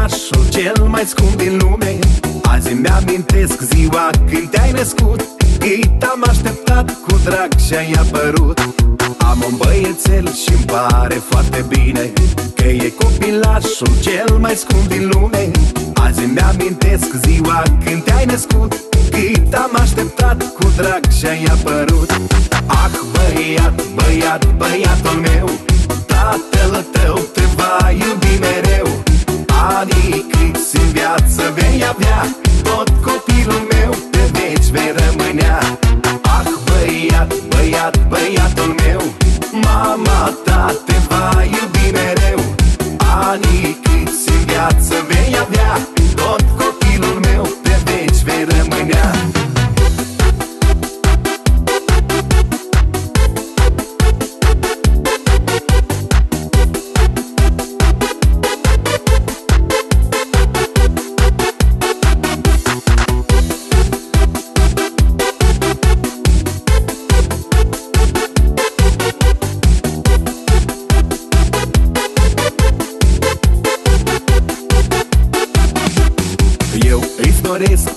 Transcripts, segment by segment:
copilașul cel mai scump din lume. Azi îmi amintesc ziua când te-ai născut, ei t-am așteptat cu drag și-ai apărut. Am un băiețel și-mi pare foarte bine că e copilașul cel mai scump din lume. Azi îmi amintesc ziua când te-ai născut, că t-am așteptat cu drag și-ai apărut. Ah, băiat, băiat, băiatul meu, tatăl tău te va iubi mereu. Anii câți în viață vei avea, tot copilul meu pe veci vei rămânea. Ah, băiat, băiat, băiatul meu, mama ta te va iubi mereu. Anii câți în viață vei avea, tot copilul meu pe veci vei rămânea.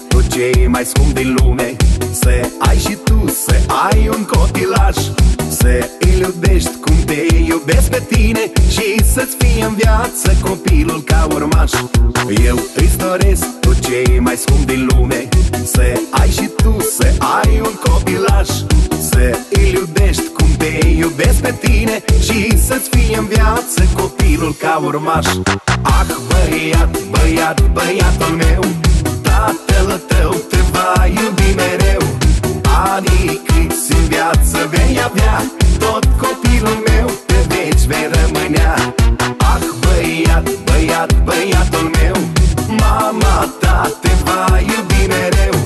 Tot ce e mai scump din lume, să ai și tu, să ai un copilaș, să îl iubești cum te iubesc pe tine și să-ți fie în viață copilul ca urmaș. Eu îți doresc tot ce e mai scump din lume, să ai și tu, să ai un copilaș, să îl iubești cum te iubesc pe tine și să-ți fie în viață copilul ca urmaș. Ah, băiat, băiat, băiatul meu, tatăl tău te va iubi mereu. Anii câți în viață vei avea, tot copilul meu pe veci vei rămânea. Ah, băiat, băiat, băiatul meu, mama ta te va iubi mereu.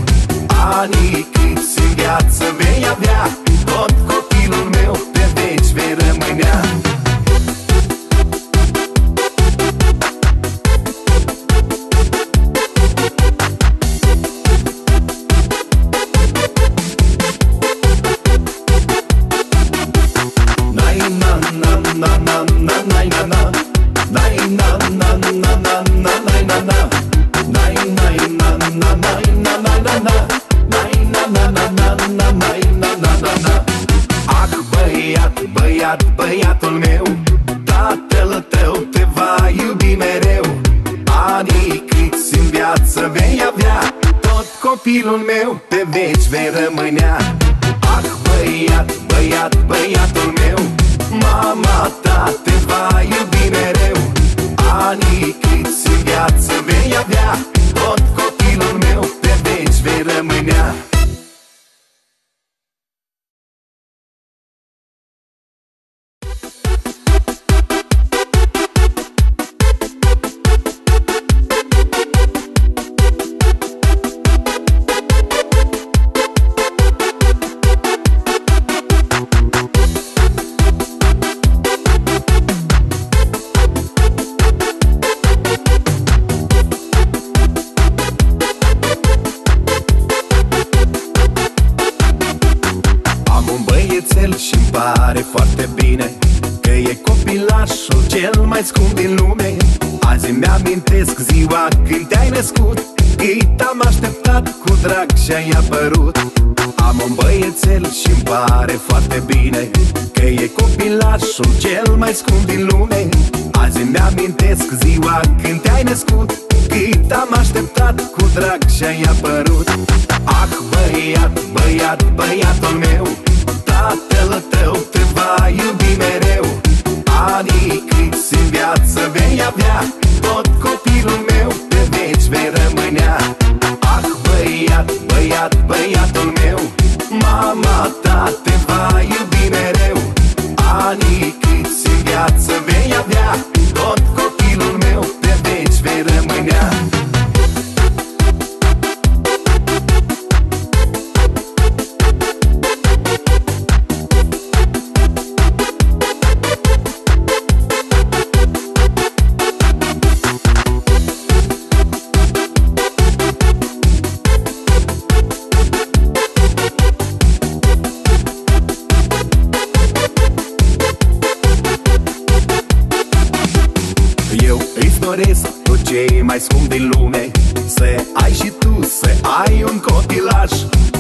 Anii câți în viață vei avea, tot copilul meu pe veci vei rămânea. Ah, băiat, băiat, băiatul meu, tatăl tău te va iubi mereu. Anii câți în viață vei avea, tot copilul meu pe veci vei rămânea. Ah, băiat, băiat, băiatul meu, mama ta te va iubi mereu. Anii câți în viață vei avea, tot copilul meu pe veci vei rămânea. Și-mi pare foarte bine că e copilașul cel mai scump din lume. Azi îmi amintesc ziua când te-ai născut, ei t-am așteptat cu drag și-ai apărut. Am un băiețel și-mi pare foarte bine că e copilașul cel mai scump din lume. Azi îmi amintesc ziua când te-ai născut, ei t-am așteptat cu drag și-ai apărut. Ah, băiat, băiat, băiatul meu, tatăl tău te va iubi mereu. Anii câți în viață vei avea, tot copilul meu pe veci vei rămânea. Ah, băiat, băiat, băiatul meu, mama ta te va iubi mereu. Anii câți în viață vei avea, tot copilul meu pe veci vei rămânea. tot ce e mai scump din lume. Să ai și tu, să ai un copilaj,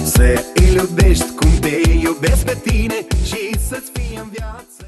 să îl iubești cum te iubesc pe tine și să-ți fie în viață